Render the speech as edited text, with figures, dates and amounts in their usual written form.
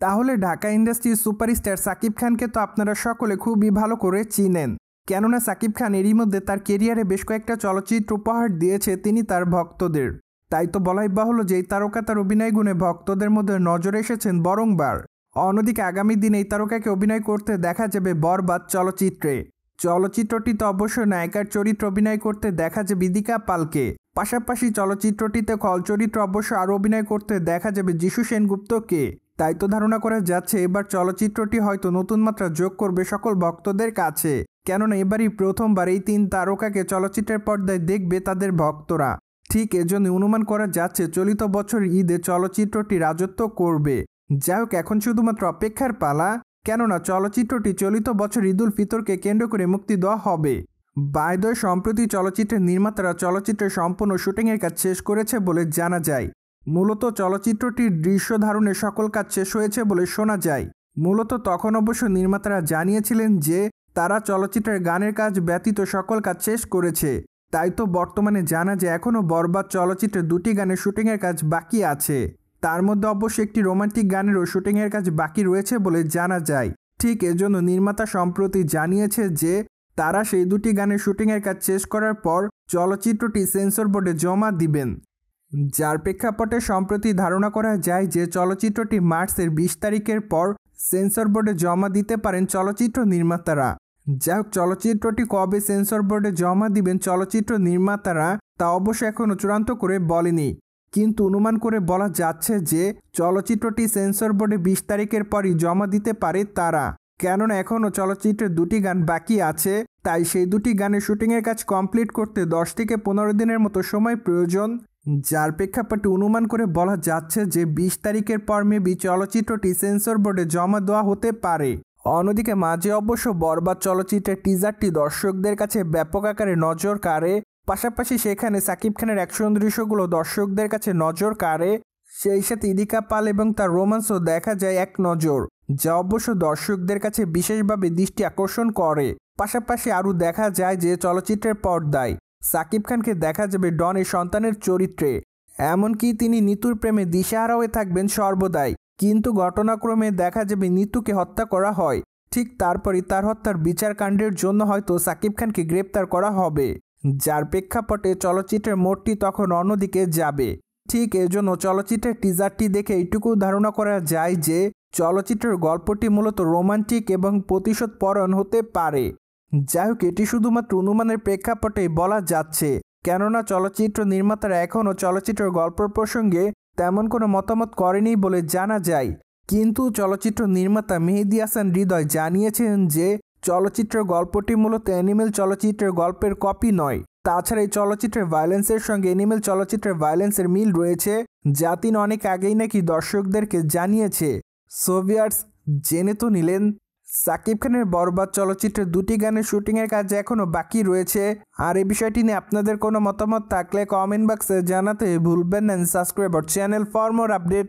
তাহলে ঢাকা ইন্ডাস্ট্রির সুপারস্টার সাকিব খানকে তো আপনারা সকলে খুবই ভালো করে চিনেন। কেননা সাকিব খান এরই মধ্যে তার কেরিয়ারে বেশ কয়েকটা চলচ্চিত্র উপহার দিয়েছে তিনি তার ভক্তদের। তাই তো বলাই বাহুল্য যে এই তারকা তার অভিনয় গুণে ভক্তদের মধ্যে নজরে এসেছেন বারংবার। অন্যদিকে আগামী দিনে এই তারকাকে অভিনয় করতে দেখা যাবে বরবাদ চলচ্চিত্রে। চলচ্চিত্রটিতে অবশ্য নায়িকার চরিত্র অভিনয় করতে দেখা যাবে বিদিকা পালকে। পাশাপাশি চলচ্চিত্রটিতে খল চরিত্র অবশ্য আরও অভিনয় করতে দেখা যাবে যিশু সেনগুপ্তকে। তাই তো ধারণা করা যাচ্ছে এবার চলচ্চিত্রটি হয়তো নতুন মাত্রা যোগ করবে সকল ভক্তদের কাছে। কেননা এবারই প্রথমবার এই তিন তারকাকে চলচ্চিত্রের পর্দায় দেখবে তাদের ভক্তরা। ঠিক এজন্য অনুমান করা যাচ্ছে চলিত বছর ঈদে চলচ্চিত্রটি রাজত্ব করবে। যাই হোক, এখন শুধুমাত্র অপেক্ষার পালা, কেননা চলচ্চিত্রটি চলিত বছর ঈদুল ফিতরকে কেন্দ্র করে মুক্তি দেওয়া হবে। বায়দয় সম্প্রতি চলচ্চিত্রের নির্মাতারা চলচ্চিত্রের সম্পূর্ণ শুটিংয়ের কাজ শেষ করেছে বলে জানা যায়। মূলত চলচ্চিত্রটির দৃশ্য ধারণের সকল কাজ শেষ হয়েছে বলে শোনা যায়। মূলত তখন অবশ্য নির্মাতারা জানিয়েছিলেন যে তারা চলচ্চিত্রের গানের কাজ ব্যতীত সকল কাজ শেষ করেছে। তাই তো বর্তমানে জানা যায় এখনও বরবাদ চলচ্চিত্রের 2টি গানের শুটিংয়ের কাজ বাকি আছে। তার মধ্যে অবশ্য একটি রোমান্টিক গানেরও শুটিংয়ের কাজ বাকি রয়েছে বলে জানা যায়। ঠিক এজন্য নির্মাতা সম্প্রতি জানিয়েছে যে তারা সেই 2টি গানের শুটিংয়ের কাজ শেষ করার পর চলচ্চিত্রটি সেন্সর বোর্ডে জমা দিবেন। যার প্রেক্ষাপটে সম্প্রতি ধারণা করা যায় যে চলচ্চিত্রটি মার্চের 20 তারিখের পর সেন্সর বোর্ডে জমা দিতে পারেন চলচ্চিত্র নির্মাতারা। যাই হোক, চলচ্চিত্রটি কবে সেন্সর বোর্ডে জমা দিবেন চলচ্চিত্র নির্মাতারা তা অবশ্য এখনও চূড়ান্ত করে বলেনি, কিন্তু অনুমান করে বলা যাচ্ছে যে চলচ্চিত্রটি সেন্সর বোর্ডে 20 তারিখের পরই জমা দিতে পারে তারা। কেননা এখনও চলচ্চিত্রের 2টি গান বাকি আছে, তাই সেই 2টি গানের শুটিংয়ের কাজ কমপ্লিট করতে 10 থেকে 15 দিনের মতো সময় প্রয়োজন। যার প্রেক্ষাপটে অনুমান করে বলা যাচ্ছে যে 20 তারিখের পর মেবি চলচ্চিত্রটি সেন্সর বোর্ডে জমা দেওয়া হতে পারে। অন্যদিকে মাঝে অবশ্য বরবাদ চলচ্চিত্রের টিজারটি দর্শকদের কাছে ব্যাপক আকারে নজর কাড়ে। পাশাপাশি সেখানে সাকিব খানের অ্যাকশন দৃশ্যগুলো দর্শকদের কাছে নজর কাড়ে। সেই সাথে ইদিকা পাল এবং তার রোমান্সও দেখা যায় এক নজর, যা অবশ্য দর্শকদের কাছে বিশেষভাবে দৃষ্টি আকর্ষণ করে। পাশাপাশি আরও দেখা যায় যে চলচ্চিত্রের পর্দায় সাকিব খানকে দেখা যাবে ডনের সন্তানের চরিত্রে। এমনকি তিনি নিতুর প্রেমে দিশেহারা হয়ে থাকবেন সর্বদাই, কিন্তু ঘটনাক্রমে দেখা যাবে নিতুকে হত্যা করা হয়। ঠিক তারপরই তার হত্যার বিচার কাণ্ডের জন্য হয়তো সাকিব খানকে গ্রেপ্তার করা হবে, যার প্রেক্ষাপটে চলচ্চিত্রের মোড়টি তখন অন্যদিকে যাবে। ঠিক এজন্য চলচ্চিত্রের টিজারটি দেখে এইটুকু ধারণা করা যায় যে চলচ্চিত্রের গল্পটি মূলত রোমান্টিক এবং প্রতিশোধপরায়ণ হতে পারে। যাই হোক, এটি শুধুমাত্র অনুমানের প্রেক্ষাপটেই বলা যাচ্ছে, কেননা চলচ্চিত্র নির্মাতারা এখনও চলচ্চিত্রের গল্প প্রসঙ্গে তেমন কোনো মতামত করেনি বলে জানা যায়। কিন্তু চলচ্চিত্র নির্মাতা মেহেদী হাসান হৃদয় জানিয়েছেন যে চলচ্চিত্রের গল্পটি মূলত অ্যানিমেল চলচ্চিত্রের গল্পের কপি নয়। তাছাড়া এই চলচ্চিত্রের ভায়োলেন্সের সঙ্গে অ্যানিমেল চলচ্চিত্রের ভায়োলেন্সের মিল রয়েছে, যা তিনি অনেক আগেই নাকি দর্শকদেরকে জানিয়েছে। সোভিয়ার্স, জেনে তো নিলেন সাকিব খানের বরবাদ চলচ্চিত্রের 2টি গানের শুটিংয়ের কাজ এখনও বাকি রয়েছে। আর এই বিষয়টি নিয়ে আপনাদের কোনো মতামত থাকলে কমেন্ট বক্সে জানাতে ভুলবেন না। Subscribe our channel for more update.